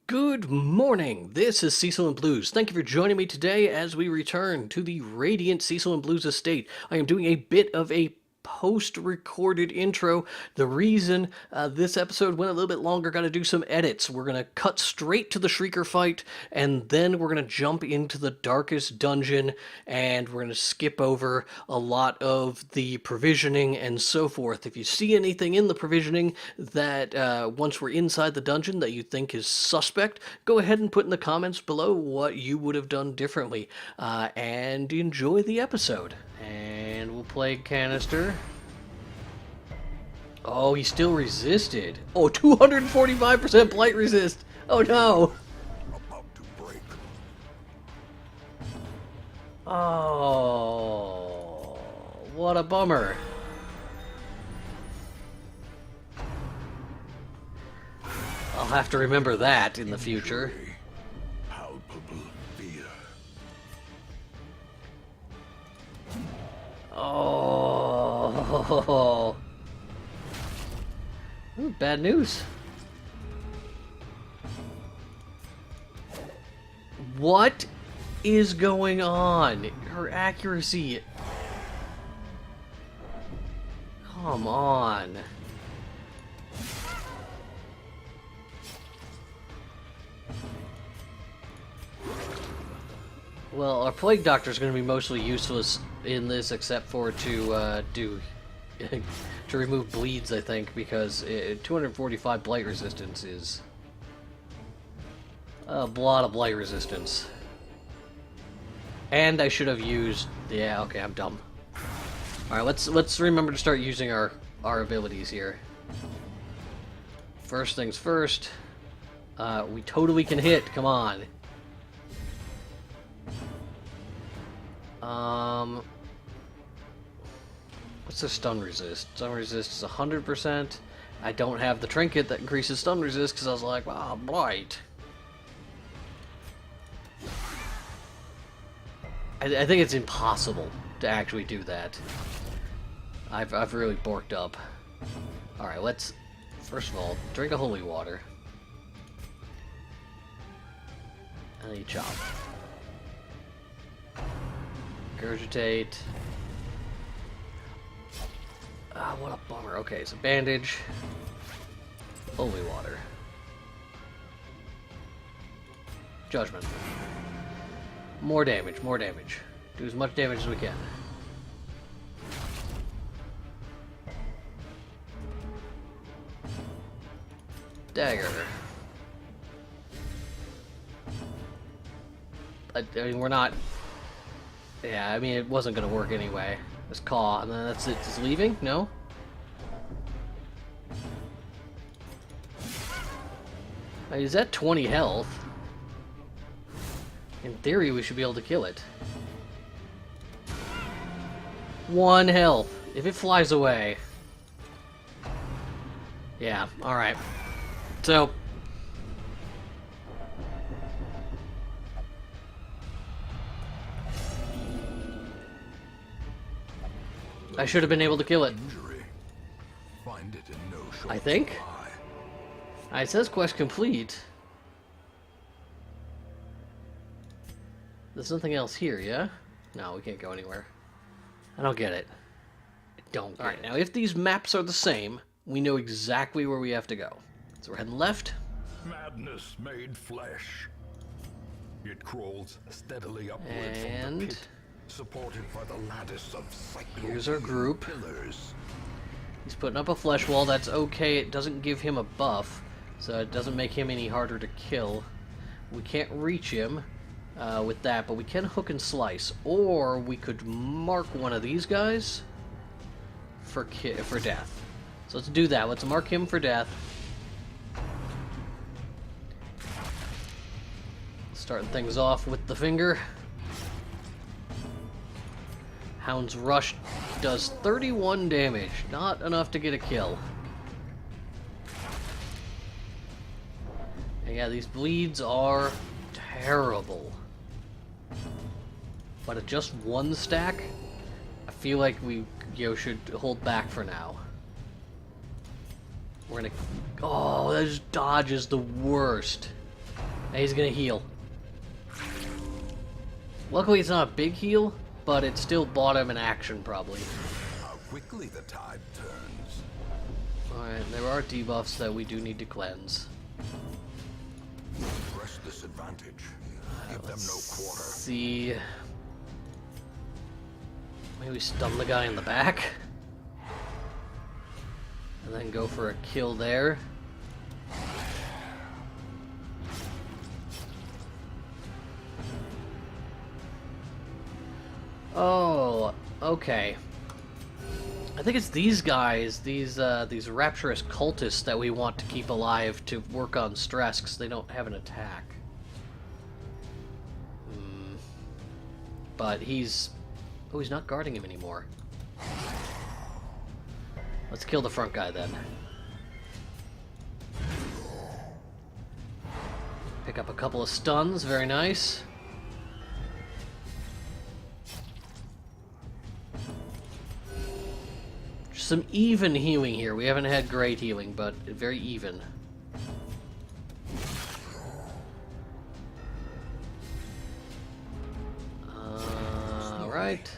Good morning. This is Cecil and Blues. Thank you for joining me today as we return to the radiant Cecil and Blues estate. I am doing a bit of a post-recorded intro. The reason this episode went a little bit longer, got to do some edits. We're going to cut straight to the Shrieker fight, and then we're going to jump into the darkest dungeon, and we're going to skip over a lot of the provisioning and so forth. If you see anything in the provisioning that once we're inside the dungeon that you think is suspect, go ahead and put in the comments below what you would have done differently, and enjoy the episode. And we'll play canister. Oh, he still resisted. Oh, 245% blight resist. Oh no. About to break. Oh, what a bummer. I'll have to remember that in the future. Palpable fear. Oh. Ooh, bad news. What is going on? Her accuracy. Come on. Well, our plague doctor is going to be mostly useless in this, except for to to remove bleeds, I think, because 245 blight resistance is a lot of blight resistance. And I should have used. Yeah, okay, I'm dumb. All right, let's remember to start using our abilities here. First things first. We totally can hit. Come on. What's the stun resist? Stun resist is 100%. I don't have the trinket that increases stun resist because I was like, wow, blight. I think it's impossible to actually do that. I've really borked up. Alright, let's first of all drink a holy water. And then you chop. Regurgitate. Ah, what a bummer. Okay, so bandage. Holy water. Judgment. More damage, more damage. Do as much damage as we can. Dagger. I mean, we're not... Yeah, I mean, it wasn't going to work anyway. Let's claw, and then that's it. Just leaving? No? Is that 20 health? In theory, we should be able to kill it. 1 health. If it flies away. Yeah, alright. So... I should have been able to kill it. Find it in no short I think. supply. It says quest complete. There's nothing else here, yeah? No, we can't go anywhere. I don't get it. I don't get it. Now, if these maps are the same, we know exactly where we have to go. So we're heading left. Madness made flesh. It crawls steadily upward from And... the pit, supported by the lattice of here's our group. pillars. He's putting up a flesh wall. That's okay. It doesn't give him a buff, so it doesn't make him any harder to kill. We can't reach him with that, but we can hook and slice. Or we could mark one of these guys for death. So let's do that. Let's mark him for death. Starting things off with the finger. Hound's Rush does 31 damage. Not enough to get a kill. And yeah, these bleeds are terrible. But at just 1 stack, I feel like we should hold back for now. We're gonna... Oh, that just dodge is the worst. And he's gonna heal. Luckily it's not a big heal, but it still bought him an action probably. How quickly the tide turns. Alright, there are debuffs that we do need to cleanse. Press this advantage. Give them no quarter. See. Maybe stun the guy in the back. And then go for a kill there. Oh, okay. I think it's these guys, these rapturous cultists that we want to keep alive to work on stress because they don't have an attack. But he's not guarding him anymore. Let's kill the front guy then. Pick up a couple of stuns, very nice. Some even healing here. We haven't had great healing, but very even. Alright.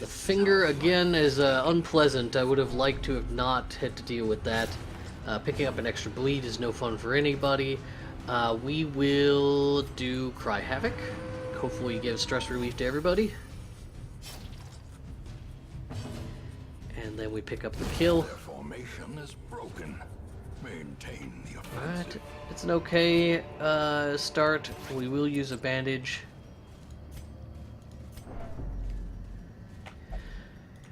The finger, again, is unpleasant. I would have liked to have not had to deal with that. Picking up an extra bleed is no fun for anybody. We will do Cry Havoc. Hopefully give stress relief to everybody. And then we pick up the kill. Their formation is broken. Maintain the offensive. Alright, it's an okay start. We will use a bandage.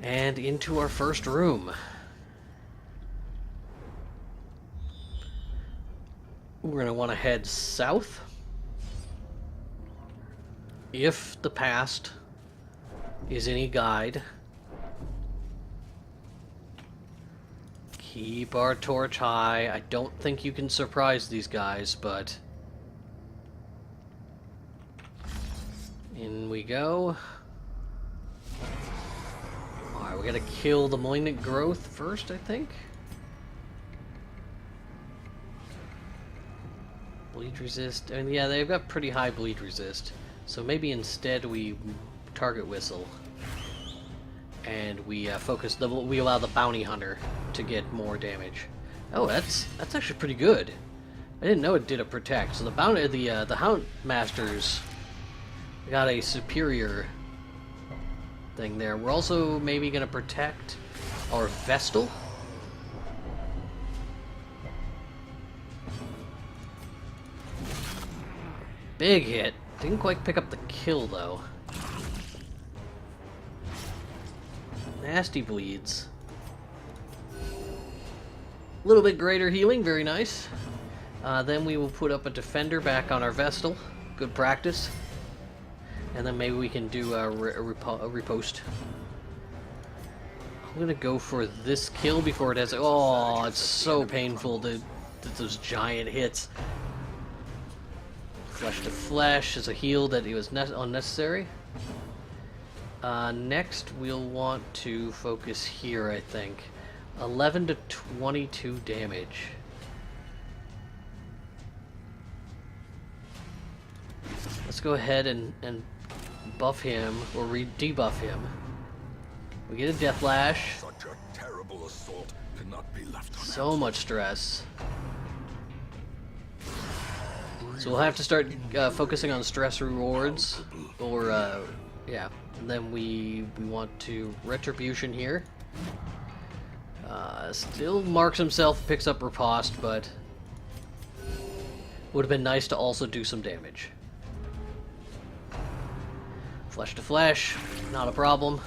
And into our first room. We're going to want to head south. If the past is any guide. Keep our torch high. I don't think you can surprise these guys, but... in we go. Alright, we gotta kill the malignant growth first, I think. Bleed resist. I mean, yeah, they've got pretty high bleed resist. So maybe instead we target whistle. And we we allow the bounty hunter to get more damage. Oh, that's actually pretty good. I didn't know it did a protect. So the Hound Masters got a superior thing there. We're also maybe gonna protect our Vestal. Big hit. Didn't quite pick up the kill though. Nasty bleeds. A little bit greater healing, very nice. Then we will put up a defender back on our Vestal. Good practice. And then maybe we can do a riposte. I'm gonna go for this kill before it has. Oh, it's so painful to those giant hits. Flesh to flesh is a heal that it was unnecessary. Next, we'll want to focus here, I think. 11 to 22 damage. Let's go ahead and buff him, or debuff him. We get a Death Lash. Such a terrible assault cannot be left unanswered. So much stress. So we'll have to start focusing on stress rewards, or yeah. And then we want to Retribution here. Still marks himself, picks up Riposte, but would have been nice to also do some damage. Flesh to flesh, not a problem.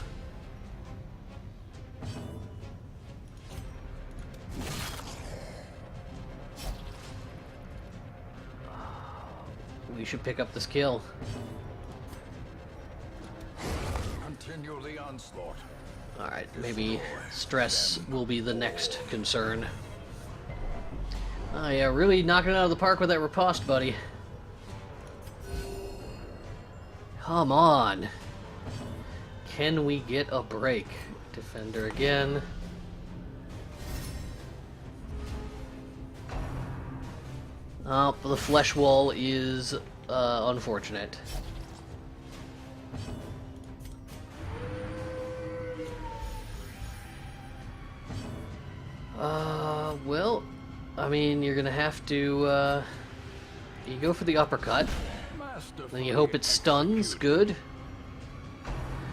We should pick up this kill. Continue the onslaught. Alright, maybe stress will be the next concern. Oh yeah, really knocking it out of the park with that riposte, buddy. Come on. Can we get a break? Defender again. The flesh wall is unfortunate. Well, I mean, you're gonna have to, you go for the uppercut, then you hope it stuns, good.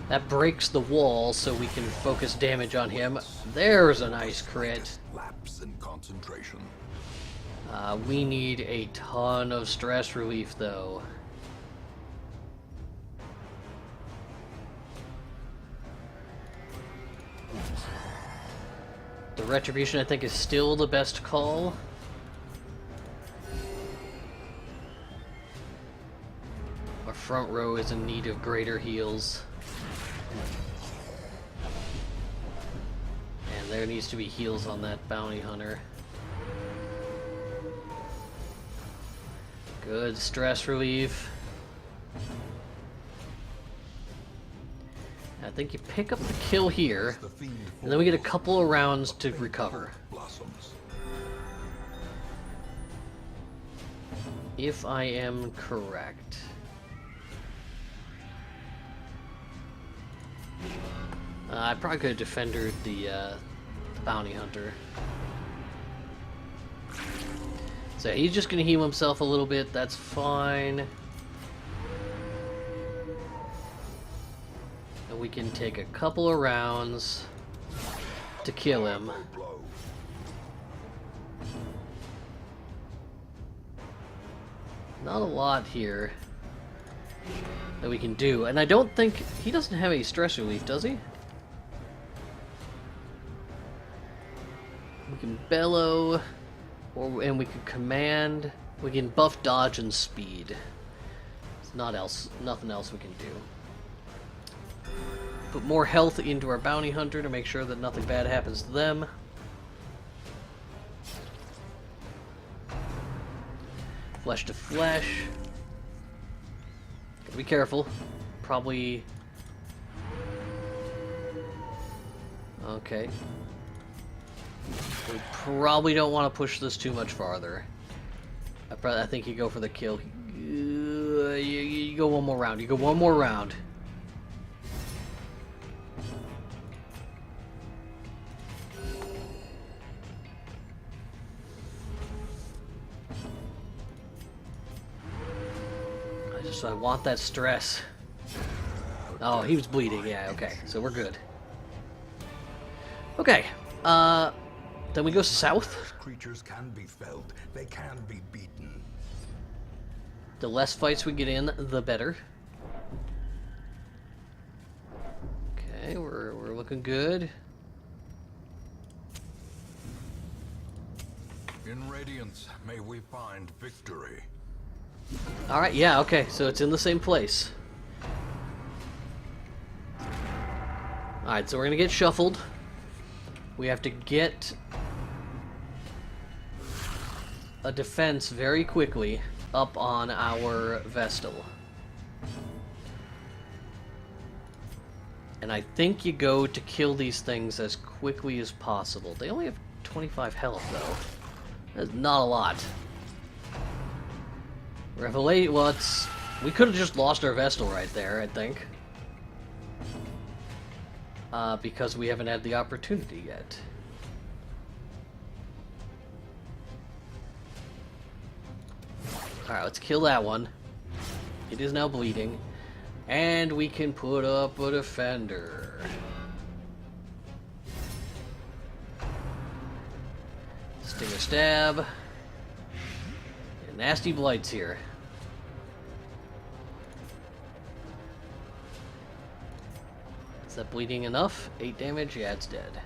That breaks the wall so we can focus damage on him. There's a nice crit. Lapse in concentration. We need a ton of stress relief, though. The Retribution, I think, is still the best call. Our front row is in need of greater heals. And there needs to be heals on that bounty hunter. Good stress relief. I think you pick up the kill here, and then we get a couple of rounds to recover. If I am correct. I probably could have defended the bounty hunter. So he's just going to heal himself a little bit, that's fine. And we can take a couple of rounds to kill him. Not a lot here that we can do. And I don't think... he doesn't have any stress relief, does he? We can bellow, and we can command. We can buff dodge and speed. There's nothing else we can do. Put more health into our bounty hunter to make sure that nothing bad happens to them. Flesh to flesh. Gotta be careful. Probably... okay. We probably don't want to push this too much farther. I think you go for the kill. You go one more round. You go one more round. I want that stress. Oh, he was bleeding. Yeah, okay. So we're good. Okay. Then we go south. Creatures can be felled. They can be beaten. The less fights we get in, the better. Okay, we're looking good. In Radiance, may we find victory. Alright, yeah, okay, so it's in the same place. Alright, so we're gonna get shuffled. We have to get a defense very quickly up on our Vestal. And I think you go to kill these things as quickly as possible. They only have 25 health, though. That's not a lot. Revelate, well, we could have just lost our Vestal right there, I think. Because we haven't had the opportunity yet. Alright, let's kill that one. It is now bleeding. And we can put up a defender. Stinger stab. And nasty blights here. Is that bleeding enough? 8 damage? Yeah, it's dead.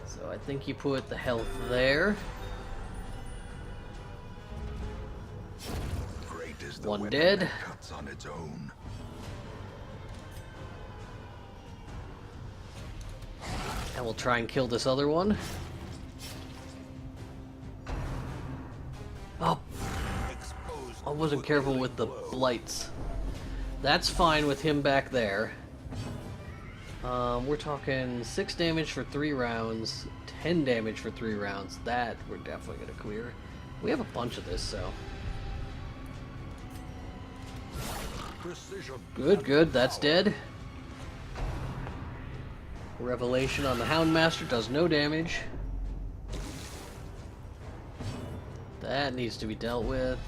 So I think you put the health there. Great is the One dead. that cuts on its own. And we'll try and kill this other one. Oh, I wasn't careful with the blights. That's fine with him back there. We're talking 6 damage for 3 rounds, 10 damage for 3 rounds. That we're definitely going to clear. We have a bunch of this, so... Precision. Good, good, that's dead. Revelation on the Houndmaster does no damage. That needs to be dealt with.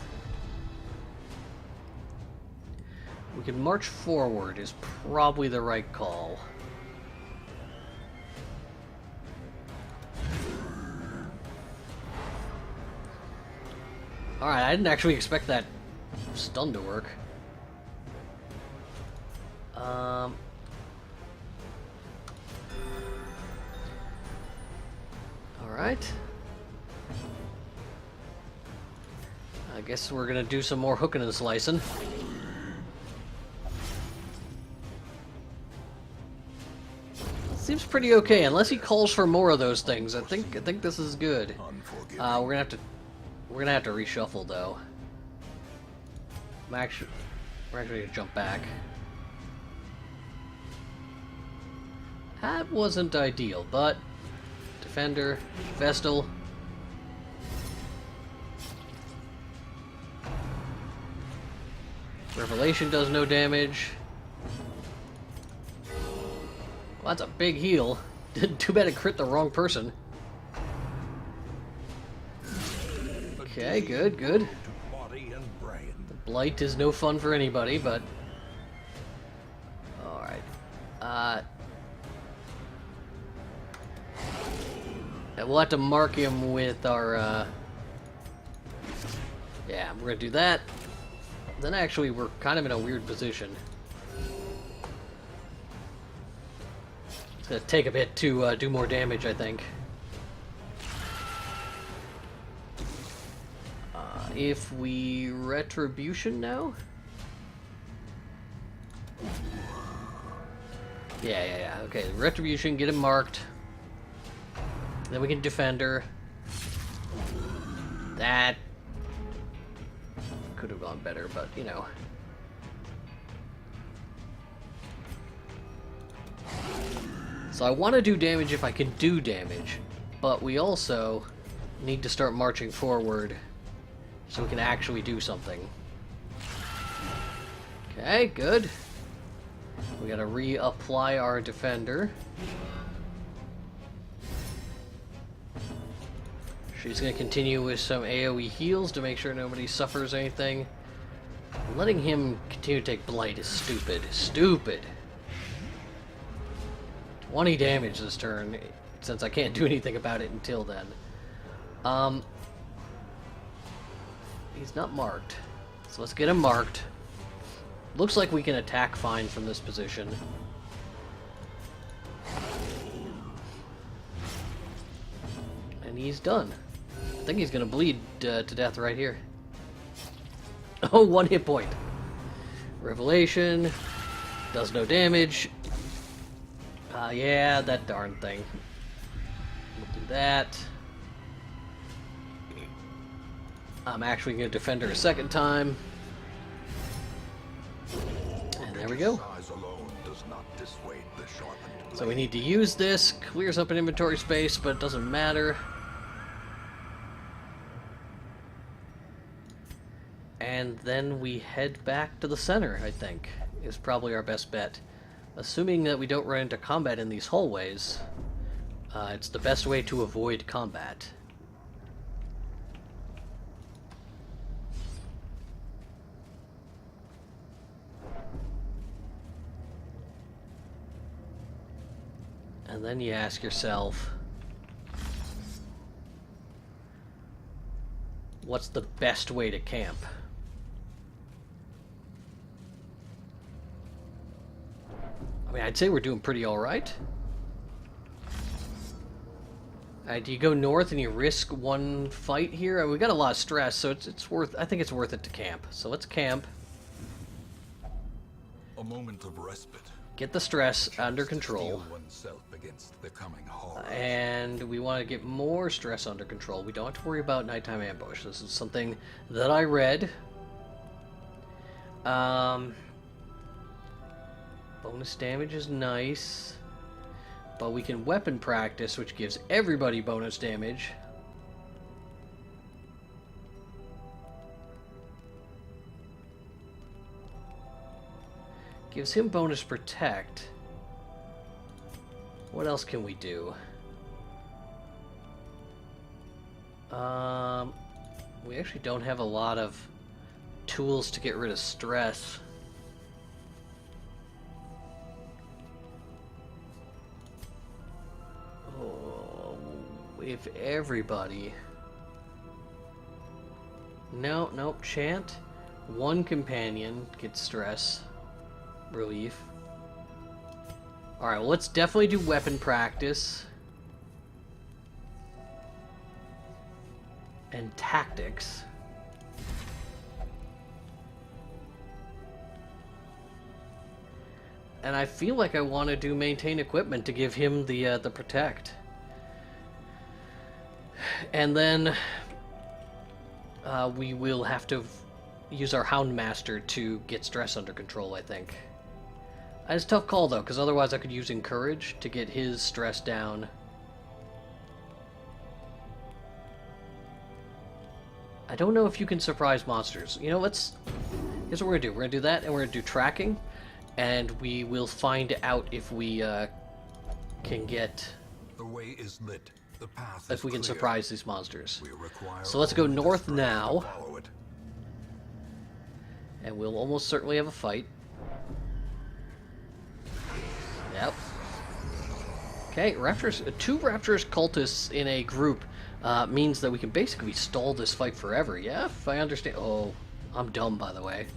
We can march forward is probably the right call. Alright, I didn't actually expect that stun to work. Alright. I guess we're gonna do some more hooking and slicing. Seems pretty okay, unless he calls for more of those things. I think this is good. We're gonna have to reshuffle though. We're actually gonna jump back. That wasn't ideal, but Defender, Vestal. Revelation does no damage. Well, that's a big heal. Too bad it crit the wrong person. Okay, good, good. The Blight is no fun for anybody, but... Alright. We'll have to mark him with our, Yeah, we're gonna do that. Then actually, we're kind of in a weird position. It's gonna take a bit to do more damage, I think. If we Retribution now? Yeah. Okay, Retribution, get him marked. Then we can Defender. That could have gone better, but you know. So I want to do damage if I can do damage, but we also need to start marching forward so we can actually do something. Okay, good. We gotta reapply our Defender. She's gonna continue with some AoE heals to make sure nobody suffers anything. Letting him continue to take Blight is stupid. Stupid! 20 damage this turn, since I can't do anything about it until then. He's not marked, so let's get him marked. Looks like we can attack fine from this position. And he's done. I think he's gonna bleed to death right here. Oh, 1 hit point. Revelation does no damage. Yeah, that darn thing. We'll do that. I'm actually gonna defend her a second time. And there we go. So we need to use this. Clears up an inventory space, but it doesn't matter. And then we head back to the center, I think, is probably our best bet. Assuming that we don't run into combat in these hallways, it's the best way to avoid combat. And then you ask yourself, what's the best way to camp? I mean, I'd say we're doing pretty alright. Do you go north and you risk one fight here? We got a lot of stress, so it's worth. I think it's worth it to camp. So let's camp. A moment of respite. Get the stress under control. Steel oneself against the coming horror. And we want to get more stress under control. We don't have to worry about nighttime ambush. This is something that I read. Bonus damage is nice. But we can weapon practice, which gives everybody bonus damage. Gives him bonus protect. What else can we do? We actually don't have a lot of tools to get rid of stress. Oh, if everybody... No, nope, chant. One companion gets stress relief. Alright, well, let's definitely do weapon practice. And tactics. And I feel like I want to do maintain equipment to give him the protect. And then we will have to use our Houndmaster to get stress under control, I think. It's a tough call, though, because otherwise I could use Encourage to get his stress down. I don't know if you can surprise monsters. You know, here's what we're going to do. We're going to do that, and we're going to do tracking, and we will find out if we can get... The way is lit. The path if we can clear. surprise these monsters. We require So let's go only north desperation now. to follow it. And we'll almost certainly have a fight. Yep. Okay, Raptors, two Raptors cultists in a group means that we can basically stall this fight forever. Yeah, if I understand. Oh, I'm dumb, by the way.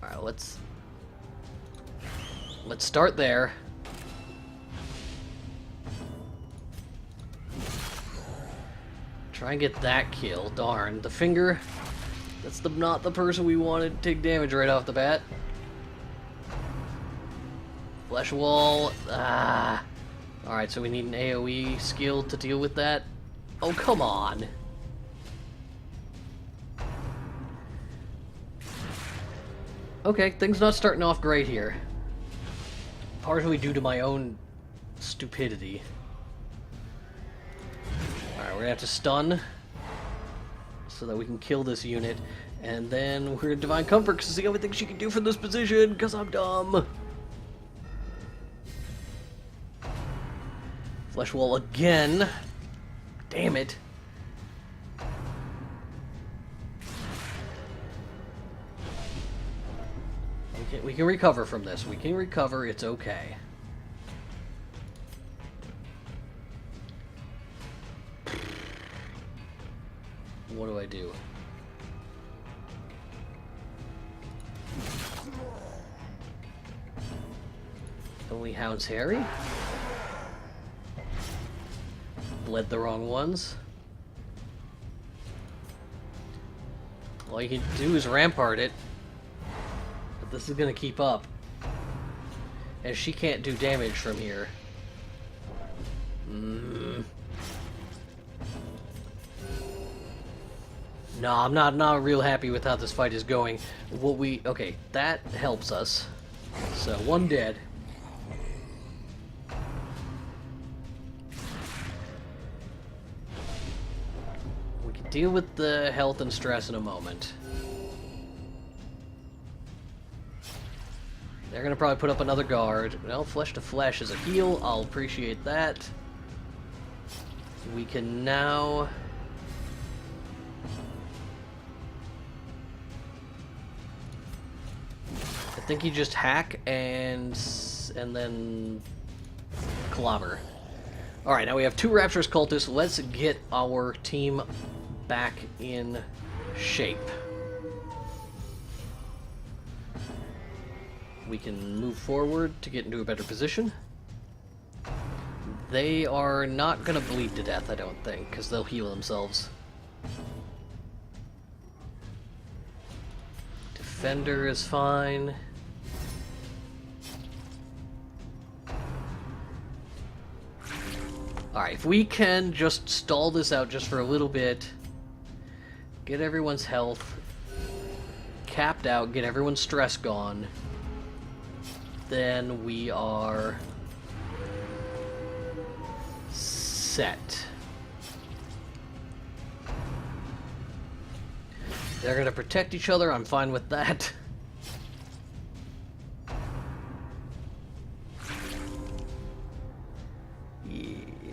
All right, let's start there. Try and get that kill. Darn, the finger. That's not the person we wanted to take damage right off the bat. Flesh wall. Ah. Alright, so we need an AoE skill to deal with that. Oh, come on. Okay, things not starting off great here. Partially due to my own stupidity. Alright, we're gonna have to stun so that we can kill this unit. And then we're gonna Divine Comfort because it's the only thing she can do from this position because I'm dumb. Flesh wall again. Damn it. We can recover from this. We can recover. It's okay. What do I do? Only Hound's Harry? Bled the wrong ones. All you can do is rampart it. But this is gonna keep up. And she can't do damage from here. No, I'm not real happy with how this fight is going. Okay, that helps us. So, one dead. We can deal with the health and stress in a moment. They're gonna probably put up another guard. Well, flesh to flesh is a heal. I'll appreciate that. We can now... I think you just hack and then clobber. Alright, now we have two Raptors cultists. Let's get our team back in shape. We can move forward to get into a better position. They are not going to bleed to death, I don't think, because they'll heal themselves. Defender is fine. Alright, if we can just stall this out just for a little bit, get everyone's health capped out, get everyone's stress gone, then we are set. They're gonna protect each other, I'm fine with that.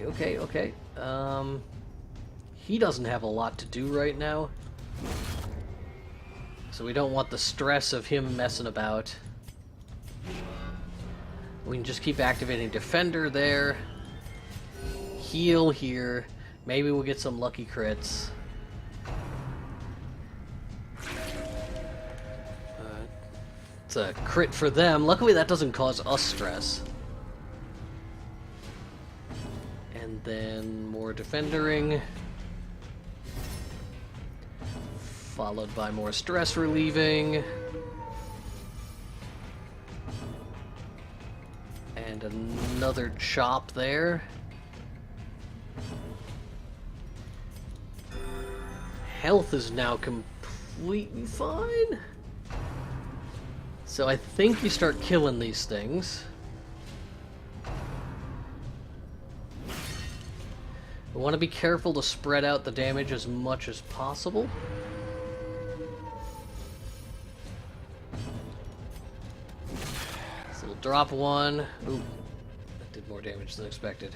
Okay, okay. He doesn't have a lot to do right now. So we don't want the stress of him messing about. We can just keep activating Defender there. Heal here. Maybe we'll get some lucky crits. It's a crit for them. Luckily that doesn't cause us stress. And then more defendering. Followed by more stress relieving. And another chop there. Health is now completely fine. So I think you start killing these things. We want to be careful to spread out the damage as much as possible. So we'll drop one. Ooh, that did more damage than expected.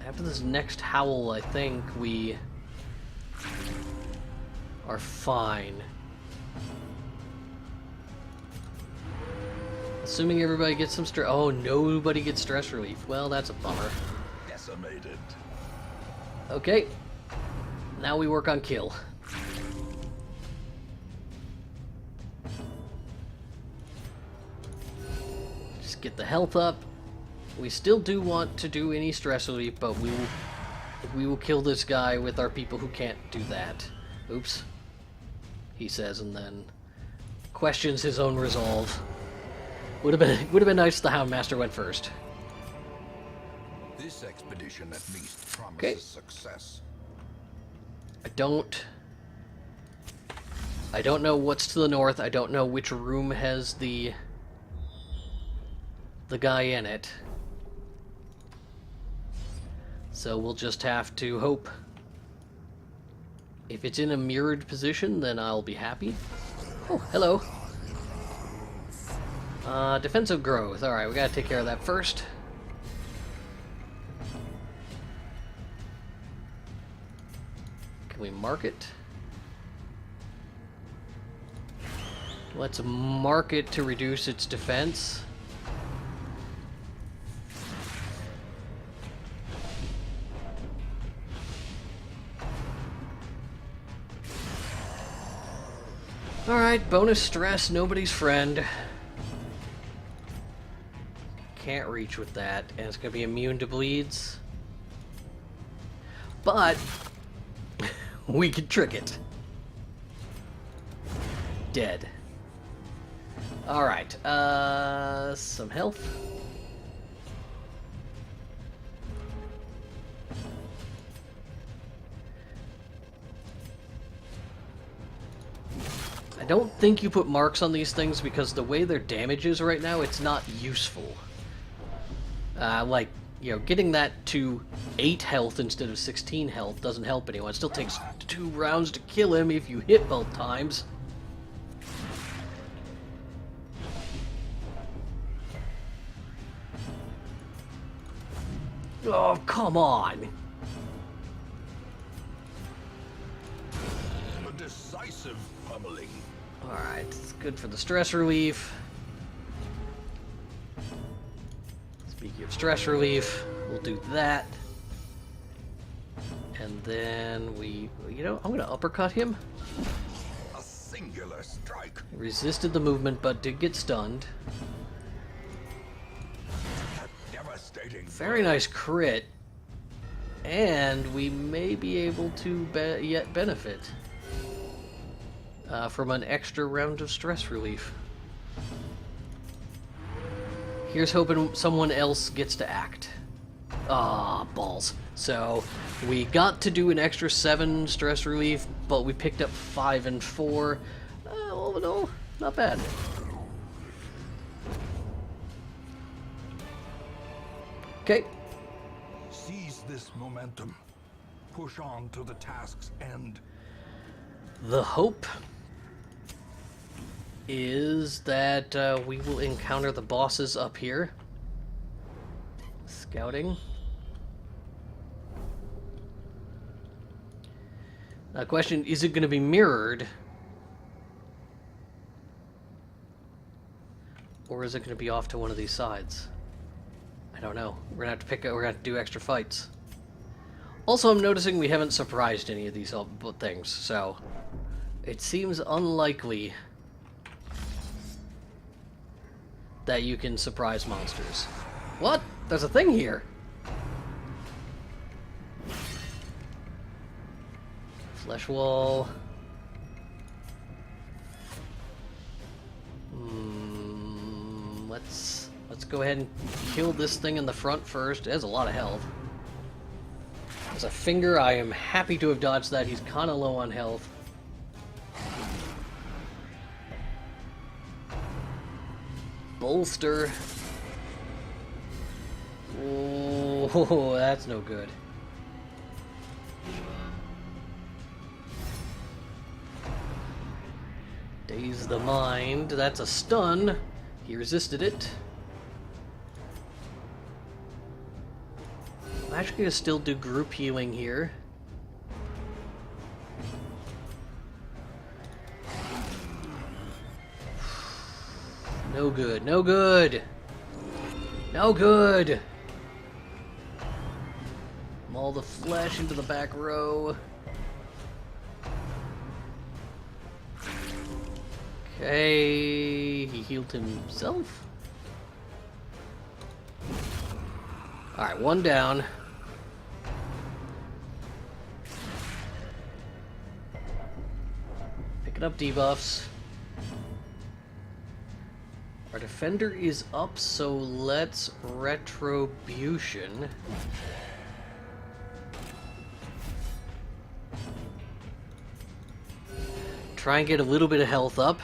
After this next howl, I think we are fine. Assuming everybody gets some stress. Oh, nobody gets stress relief. Well, that's a bummer. Decimated. Okay. Now we work on kill. Just get the health up. We still do want to do any stress relief, but we will kill this guy with our people who can't do that. Oops. He says, and then questions his own resolve. Would have been nice if the Houndmaster went first. This expedition at least promises success. I don't know what's to the north. I don't know which room has the guy in it. So we'll just have to hope. If it's in a mirrored position, then I'll be happy. Oh, hello. Defensive growth. Alright, we gotta take care of that first. Can we mark it? Let's mark it to reduce its defense. Alright, bonus stress, nobody's friend. Can't reach with that, and it's going to be immune to bleeds. But we can trick it. Dead. Alright, some health. I don't think you put marks on these things because the way their damage is right now, it's not useful. Like, you know, getting that to 8 health instead of 16 health doesn't help anyone. It still takes 2 rounds to kill him if you hit both times. Oh, come on! A decisive pummeling. Alright, it's good for the stress relief. Speaking of stress relief, we'll do that. And then we, you know, I'm gonna uppercut him. A singular strike. He resisted the movement, but did get stunned. A devastating. Very nice crit. And we may be able to yet benefit from an extra round of stress relief. Here's hoping someone else gets to act. Ah, balls. So, we got to do an extra 7 stress relief, but we picked up 5 and 4. All in all, not bad. Okay. Seize this momentum. Push on to the task's end. The hope is that we will encounter the bosses up here. Scouting. Now, question, is it going to be mirrored? Or is it going to be off to one of these sides? I don't know. We're going to have to pick we're going to have to do extra fights. Also, I'm noticing we haven't surprised any of these things, so it seems unlikely that you can surprise monsters. What? There's a thing here! Flesh wall. Let's go ahead and kill this thing in the front first. It has a lot of health. As a finger, I am happy to have dodged that. He's kind of low on health. Bolster. Oh, that's no good. Daze the mind. That's a stun. He resisted it. I'm actually going to still do group healing here. No good, no good! No good! Maul the flesh into the back row. Okay, he healed himself. Alright, one down. Picking up debuffs. Our defender is up, so let's retribution. Try and get a little bit of health up.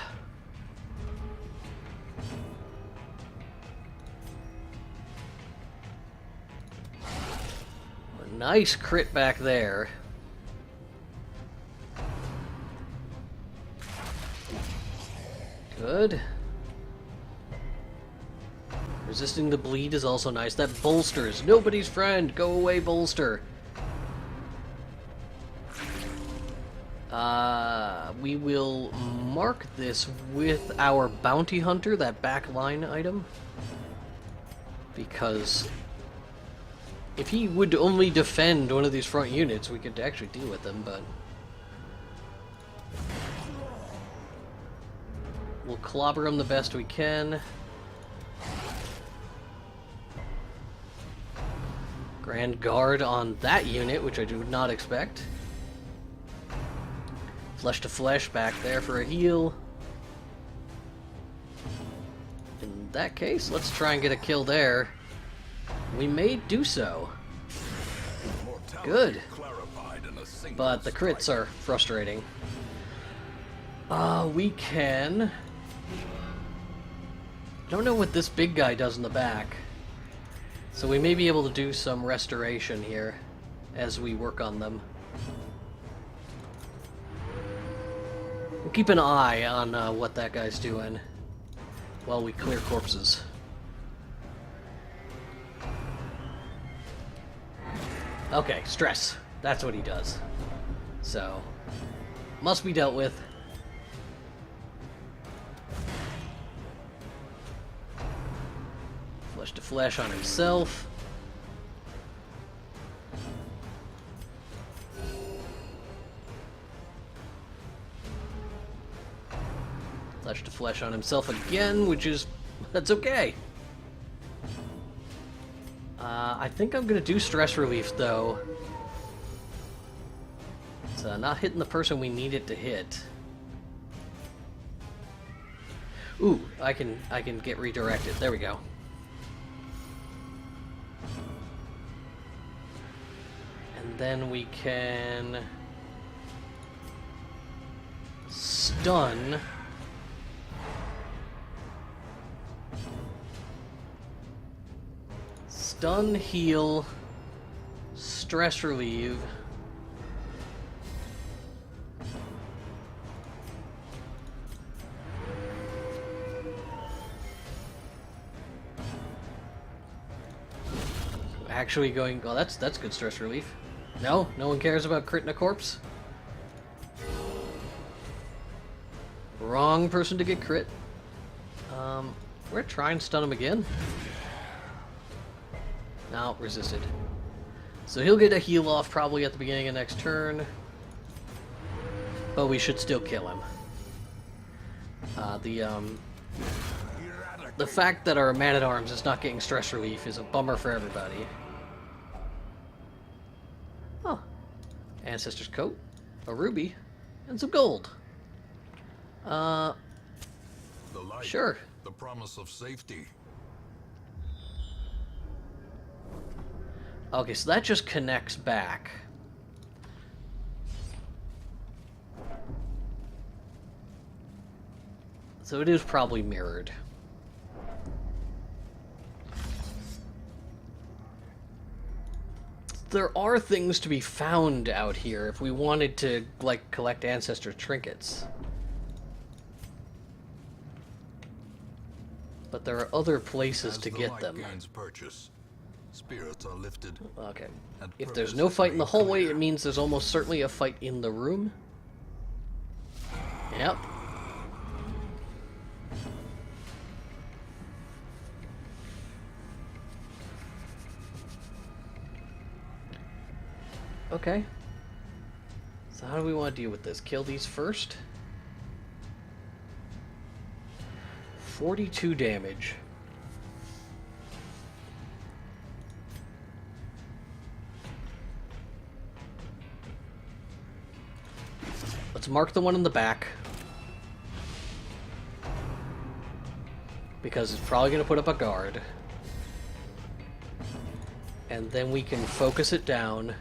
A nice crit back there. Good. Resisting the bleed is also nice. That bolster is nobody's friend. Go away, bolster. We will mark this with our bounty hunter, that back line item. Because if he would only defend one of these front units, we could actually deal with them, but we'll clobber him the best we can. Grand Guard on that unit, which I do not expect. Flesh to flesh back there for a heal. In that case, let's try and get a kill there. We may do so. Good. But the crits are frustrating. We can... I don't know what this big guy does in the back. So we may be able to do some restoration here as we work on them. We'll keep an eye on what that guy's doing while we clear corpses. Okay, stress. That's what he does. So, must be dealt with. Flesh to flesh on himself. Flesh to flesh on himself again, which is... that's okay. I think I'm gonna do stress relief, though. It's not hitting the person we need it to hit. Ooh, I can get redirected. There we go. And then we can stun. Stun, heal, stress relieve. Actually going, well, that's good stress relief. No one cares about critting a corpse. Wrong person to get crit. We're gonna try and stun him again. No, resisted. So he'll get a heal off probably at the beginning of next turn. But we should still kill him. The fact that our man-at-arms is not getting stress relief is a bummer for everybody. Oh. Ancestor's coat, a ruby, and some gold. The light, Sure. the promise of safety. Okay, so that just connects back. So it is probably mirrored. There are things to be found out here if we wanted to, like, collect ancestor trinkets. But there are other places to get them. Gains purchase, spirits are lifted. Okay. If there's no fight in the hallway, it means there's almost certainly a fight in the room. Yep. Okay. So how do we want to deal with this? Kill these first? 42 damage. Let's mark the one in the back. Because it's probably going to put up a guard. And then we can focus it down.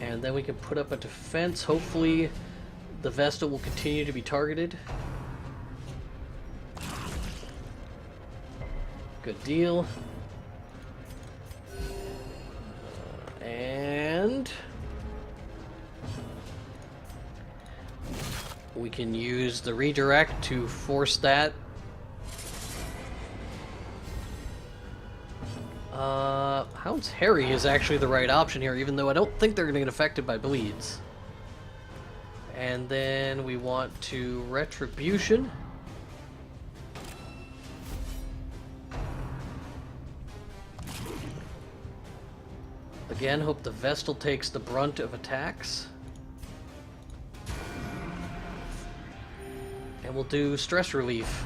And then we can put up a defense. Hopefully the Vesta will continue to be targeted. Good deal. And we can use the redirect to force that. Hound's Harry is actually the right option here, even though I don't think they're going to get affected by bleeds. And then we want to Retribution. Again, hope the Vestal takes the brunt of attacks. And we'll do stress relief.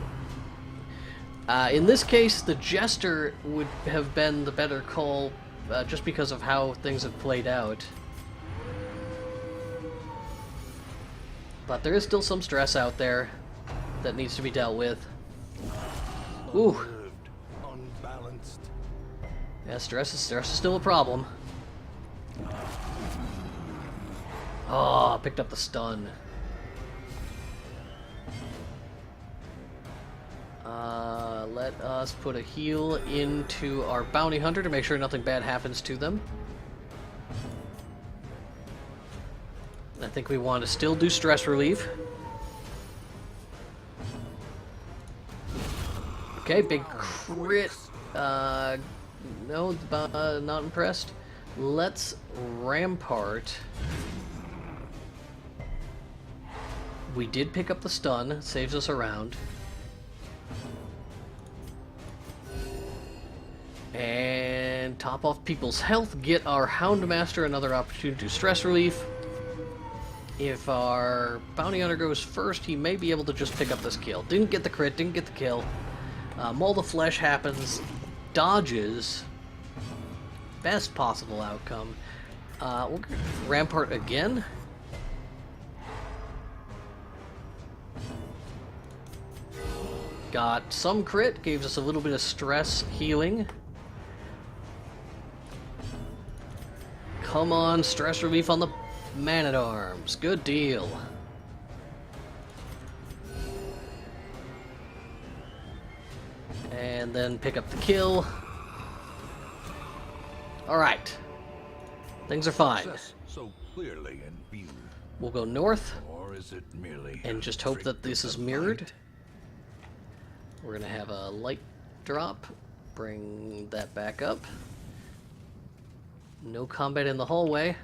In this case, the Jester would have been the better call, just because of how things have played out. But there is still some stress out there that needs to be dealt with. Ooh. Unbalanced. Yeah, stress is still a problem. Oh, picked up the stun. Let us put a heal into our bounty hunter to make sure nothing bad happens to them. I think we want to still do stress relief. Okay, big crit. No, not impressed. Let's Rampart. We did pick up the stun, saves us a round. And top off people's health, get our Houndmaster another opportunity to stress relief. If our bounty hunter goes first, he may be able to just pick up this kill. Didn't get the crit, didn't get the kill. Maul the Flesh happens, dodges. Best possible outcome. We'll Rampart again. Got some crit, gave us a little bit of stress healing. Come on, stress relief on the Man-at-Arms. Good deal. And then pick up the kill. Alright. Things are fine. Success so clearly in view. We'll go north Or is it merely and just hope that this is mirrored. We're gonna have a light drop. Bring that back up. No combat in the hallway.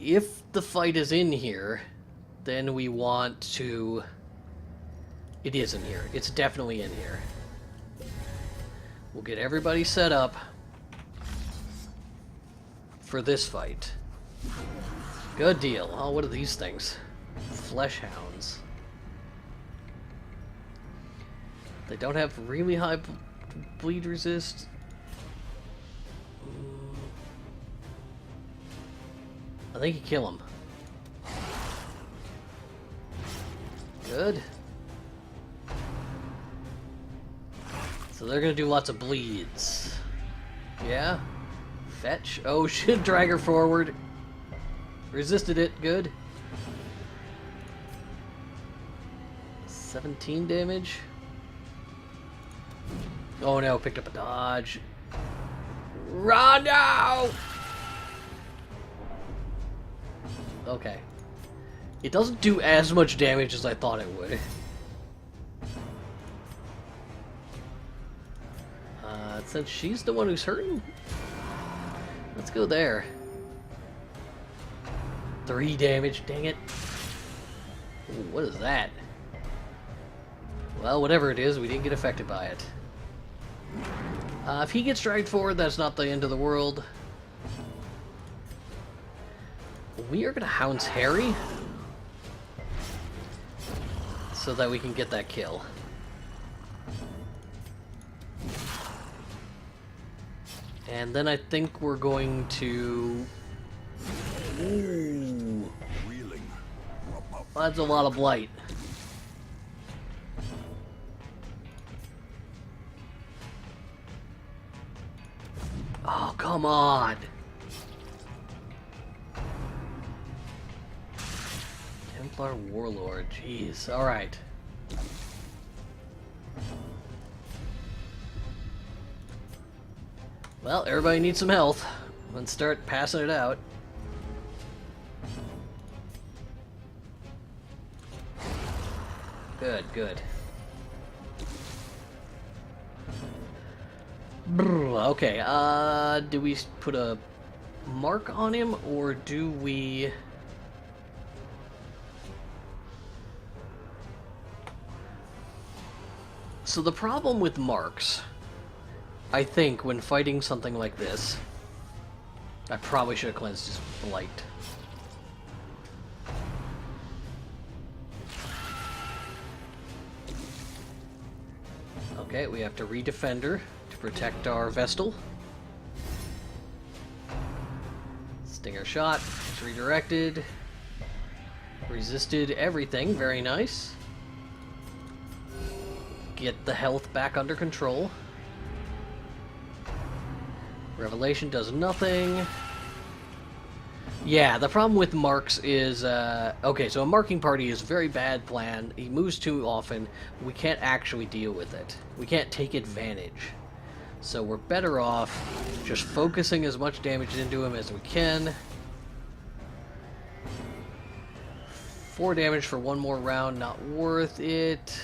If the fight is in here, then we want to... It is in here. It's definitely in here. We'll get everybody set up for this fight. Good deal. Oh, what are these things? Flesh hounds. They don't have really high bleed resist. I think you kill him. Good. So they're gonna do lots of bleeds. Yeah. Fetch. Oh shit, drag her forward. Resisted it, good. 17 damage. Oh no, picked up a dodge. Run now! Okay. It doesn't do as much damage as I thought it would. Since she's the one who's hurting, let's go there. 3 damage, dang it. Ooh, what is that? Well, whatever it is, we didn't get affected by it. If he gets dragged forward, that's not the end of the world. We are gonna hounds Harry so that we can get that kill. And then I think we're going to... Ooh. That's a lot of blight. Oh, come on! Templar Warlord, jeez. Alright. Well, everybody needs some health. Let's start passing it out. Good, good. Okay, do we put a mark on him, or do we... So the problem with marks, I think, when fighting something like this, I probably should have cleansed his blight. Okay, we have to redefend her to protect our Vestal. Stinger shot, it's redirected. Resisted everything, very nice. Get the health back under control. Revelation does nothing. Yeah, the problem with marks is, okay, so a marking party is a very bad plan. He moves too often. We can't actually deal with it. We can't take advantage. So we're better off just focusing as much damage into him as we can. 4 damage for 1 more round, not worth it.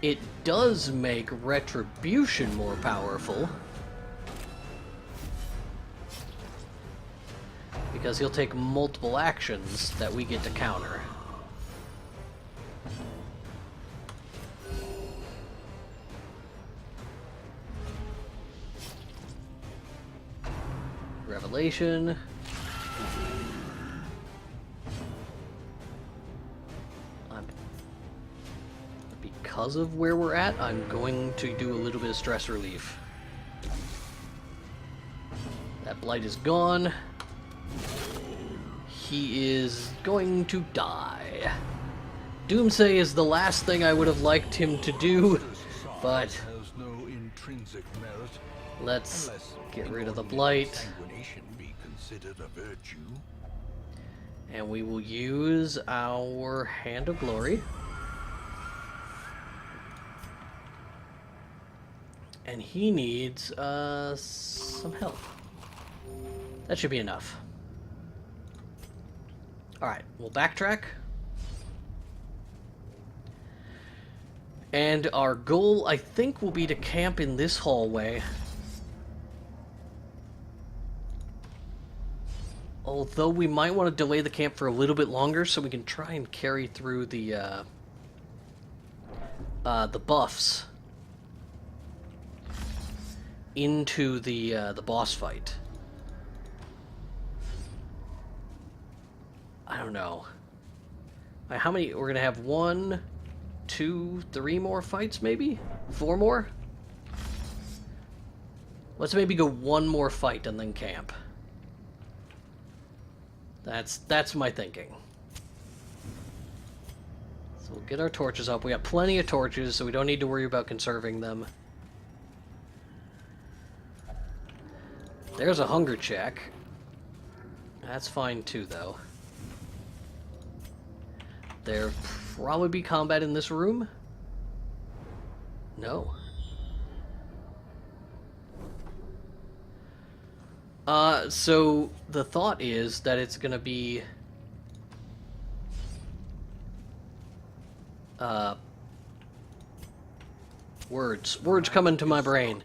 It does make Retribution more powerful, because he'll take multiple actions that we get to counter. Revelation. Because of where we're at, I'm going to do a little bit of stress relief. That blight is gone. He is going to die. Doomsay is the last thing I would have liked him to do, but let's get rid of the blight. considered a virtue. And we will use our Hand of Glory. And he needs some help. That should be enough. Alright, we'll backtrack. And our goal, I think, will be to camp in this hallway. Although we might want to delay the camp for a little bit longer so we can try and carry through the buffs into the boss fight. I don't know. How many? We're gonna have 1, 2, 3 more fights, maybe? 4 more? Let's maybe go 1 more fight and then camp. That's my thinking. So we'll get our torches up. We got plenty of torches, so we don't need to worry about conserving them. There's a hunger check. That's fine too, though. There'll probably be combat in this room. No. So the thought is that it's gonna be words come into my brain.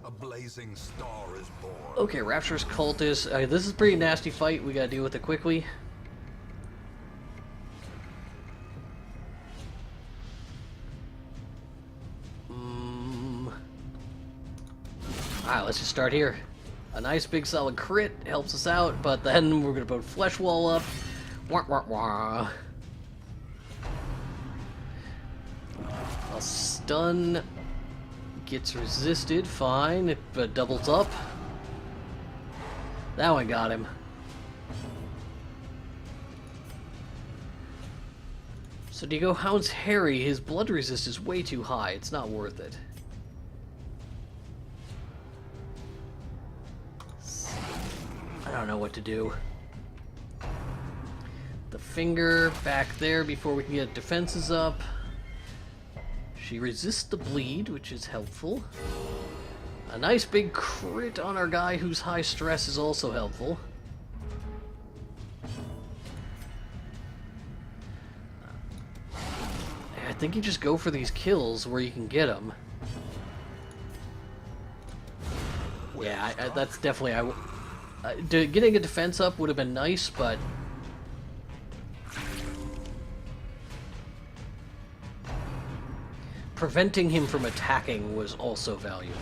A blazing star is born. Okay, Rapturous Cultist. This is a pretty nasty fight. We gotta deal with it quickly. Alright, let's just start here. A nice big solid crit helps us out, but then we're gonna put Flesh Wall up. Wah, wah, wah. A stun gets resisted, fine, it doubles up. That one got him. So do you go Hound's Harry? His blood resist is way too high, it's not worth it. I don't know what to do. The finger back there before we can get defenses up. She resists the bleed, which is helpful. A nice big crit on our guy who's high stress is also helpful. I think you just go for these kills where you can get them. Yeah, that's definitely... getting a defense up would have been nice, but... preventing him from attacking was also valuable.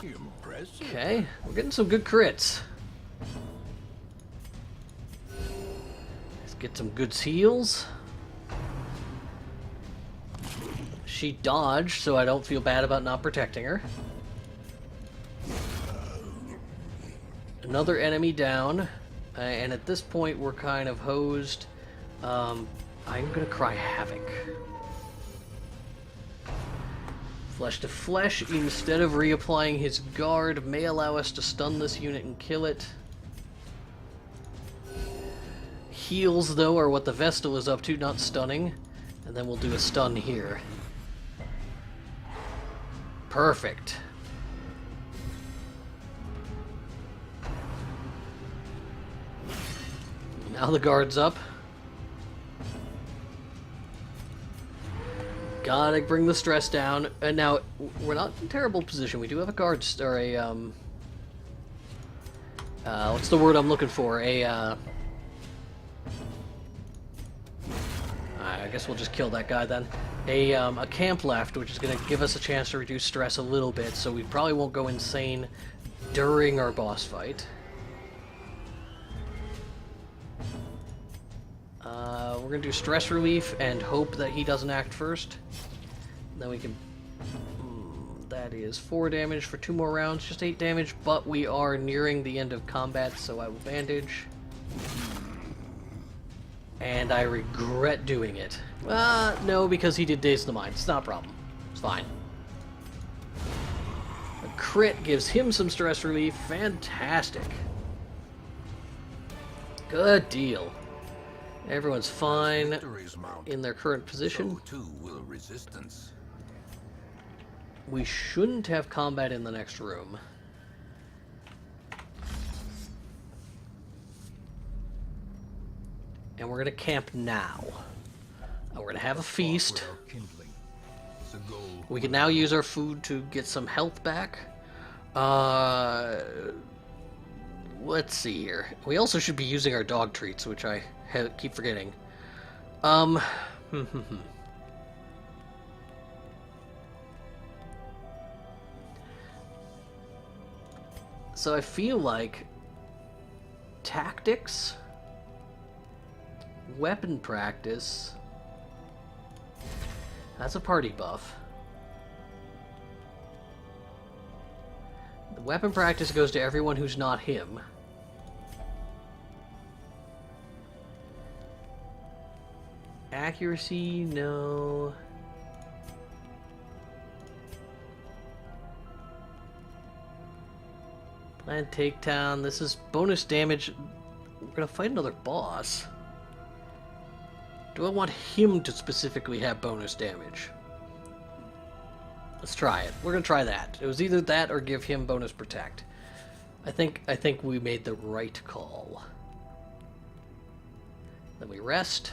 Impressive. Okay, we're getting some good crits. Let's get some good heals. She dodged, so I don't feel bad about not protecting her. Another enemy down. And at this point, we're kind of hosed. I'm gonna cry Havoc. Flesh to Flesh, instead of reapplying his guard, may allow us to stun this unit and kill it. Heals, though, are what the Vestal is up to, not stunning. And then we'll do a stun here. Perfect. Now the guard's up. Gotta bring the stress down. And now, we're not in a terrible position. We do have a guard, or a, what's the word I'm looking for? I guess we'll just kill that guy then. A camp left, which is going to give us a chance to reduce stress a little bit, so we probably won't go insane during our boss fight. We're going to do stress relief and hope that he doesn't act first. Then we can... that is 4 damage for 2 more rounds, just 8 damage, but we are nearing the end of combat, so I will bandage. And I regret doing it. No, because he did Daze the Mind. It's not a problem. It's fine. Crit gives him some stress relief. Fantastic. Good deal. Everyone's fine Victories mount, in their current position. so too will resistance. We shouldn't have combat in the next room. And we're going to camp now. And we're going to have a feast. We can now use our food to get some health back. Let's see here. We also should be using our dog treats, which I keep forgetting. So I feel like tactics, weapon practice, that's a party buff. The weapon practice goes to everyone who's not him. Accuracy, no. Plan takedown. This is bonus damage. We're gonna fight another boss. Do I want him to specifically have bonus damage? Let's try it. We're gonna try that. It was either that or give him bonus protect. I think we made the right call. Then we rest.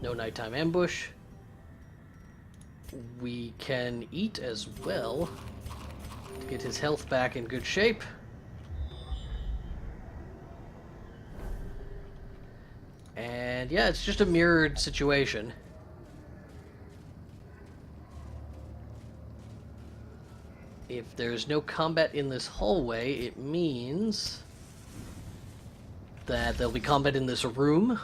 No nighttime ambush. We can eat as well to get his health back in good shape. And yeah, it's just a mirrored situation. If there's no combat in this hallway, it means that there'll be combat in this room.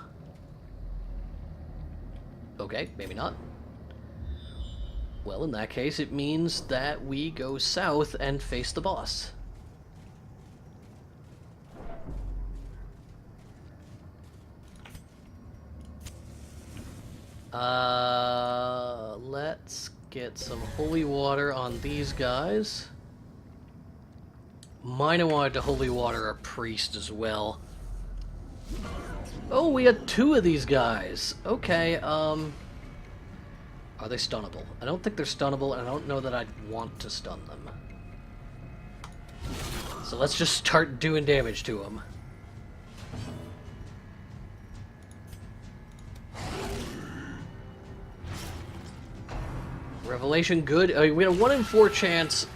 Okay, maybe not. Well, in that case, it means that we go south and face the boss. Let's get some holy water on these guys. Might have wanted to holy water a priest as well. Oh, we had two of these guys. Okay, are they stunnable? I don't think they're stunnable, and I don't know that I'd want to stun them. So let's just start doing damage to them. Revelation, good. We had a 1 in 4 chance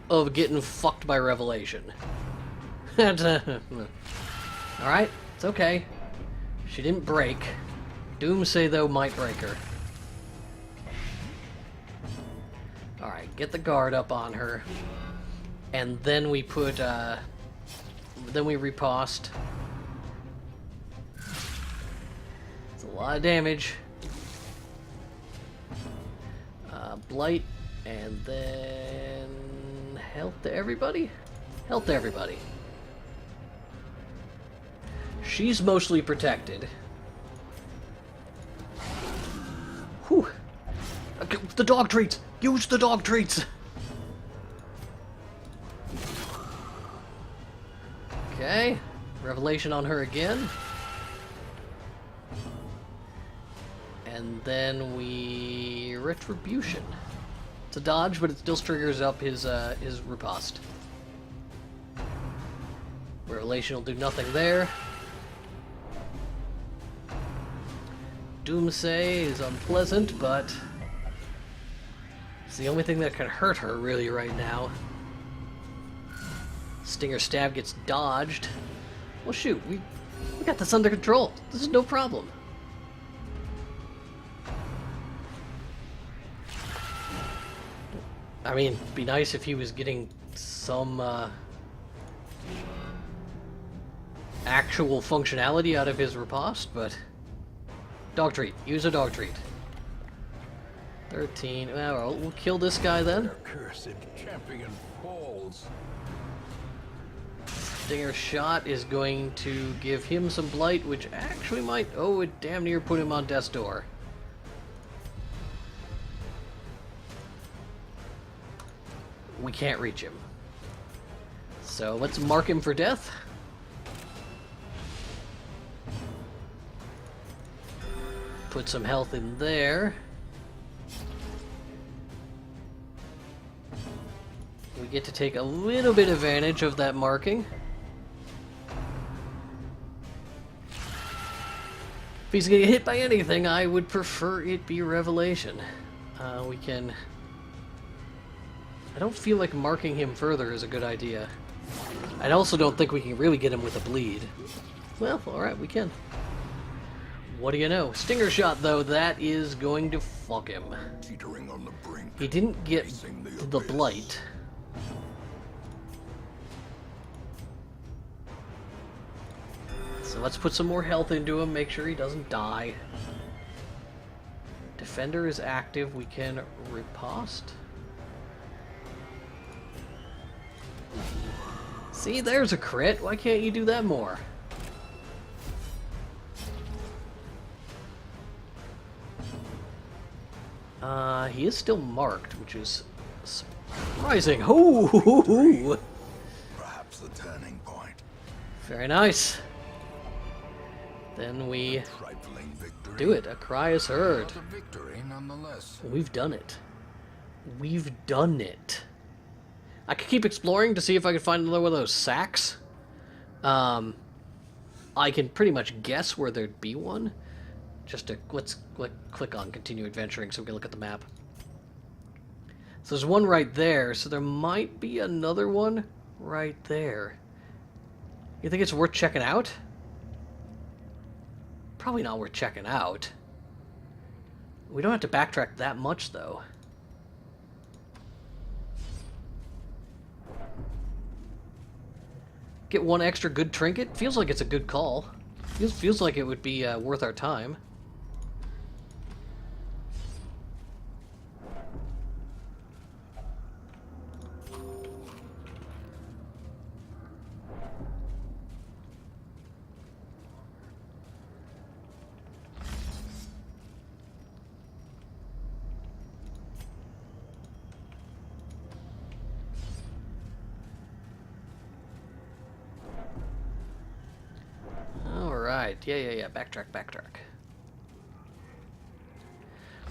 of getting fucked by Revelation. Alright, it's okay. She didn't break. Doomsay, though, might break her. Alright, get the guard up on her. And then we put, then we riposte. It's a lot of damage. Blight, and then health to everybody? Health to everybody. She's mostly protected. Whew. The dog treats! Use the dog treats! Okay. Revelation on her again. And then we... Retribution. It's a dodge, but it still triggers up his riposte. Revelation will do nothing there. Doomsay is unpleasant, but it's the only thing that can hurt her really right now. Stinger Stab gets dodged. Well, shoot, we got this under control. This is no problem. I mean, it'd be nice if he was getting some actual functionality out of his riposte, but dog treat. Use a dog treat. 13. Well, we'll kill this guy then. Their cursed champion falls. Stinger shot is going to give him some blight, which actually might... Oh, it damn near put him on death's door. we can't reach him. So let's mark him for death. Put some health in there. We get to take a little bit advantage of that marking. If he's gonna get hit by anything, I would prefer it be Revelation. We can... I don't feel like marking him further is a good idea. I also don't think we can really get him with a bleed. Well, alright, we can. What do you know? Stinger shot, though, that is going to fuck him. Teetering on the brink, He didn't get facing the abyss. blight. So let's put some more health into him, make sure he doesn't die. Defender is active, we can riposte. See, there's a crit. Why can't you do that more? He is still marked, which is surprising. Ooh! Perhaps the turning point. Very nice. Then we Trifling victory. do it. A cry is heard. But a victory nonetheless. We've done it. We've done it. I could keep exploring to see if I could find another one of those sacks. I can pretty much guess where there'd be one. Just to let's click on continue adventuring so we can look at the map. So there's one right there, so there might be another one right there. You think it's worth checking out? Probably not worth checking out. We don't have to backtrack that much, though. Get one extra good trinket? Feels like it's a good call. Feels like it would be worth our time. Yeah. Backtrack.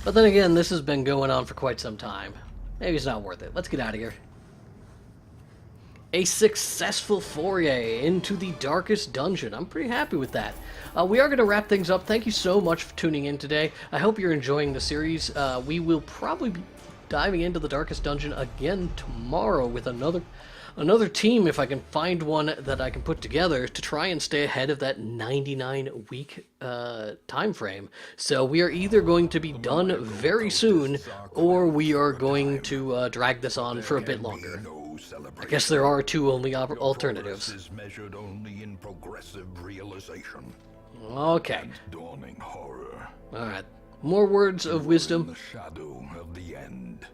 But then again, this has been going on for quite some time. Maybe it's not worth it. Let's get out of here. A successful foray into the darkest dungeon. I'm pretty happy with that. We are going to wrap things up. Thank you so much for tuning in today. I hope you're enjoying the series. We will probably be diving into the darkest dungeon again tomorrow with another team, if I can find one that I can put together to try and stay ahead of that 99-week time frame. So we are either going to be done very soon, or we are going to drag this on for a bit longer. I guess there are two only alternatives. Is measured only in progressive realization. Okay. Dawning horror. All right. More words of In wisdom. the shadow of the end.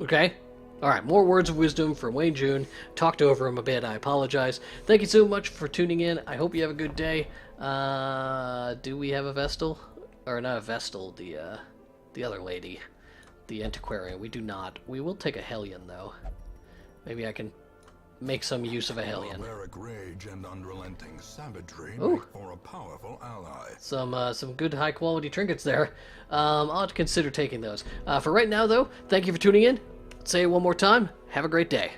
Okay. All right, more words of wisdom from Wayne June. Talked over him a bit. I apologize. Thank you so much for tuning in. I hope you have a good day. Do we have a Vestal? Or not a Vestal, the other lady. The Antiquarian. We do not. We will take a Hellion, though. Maybe I can make some use of a Hellion. Barbaric rage and unrelenting savagery Ooh. make for a powerful ally. Some good high-quality trinkets there. I'll have to consider taking those. For right now, though, thank you for tuning in. Say it one more time. Have a great day.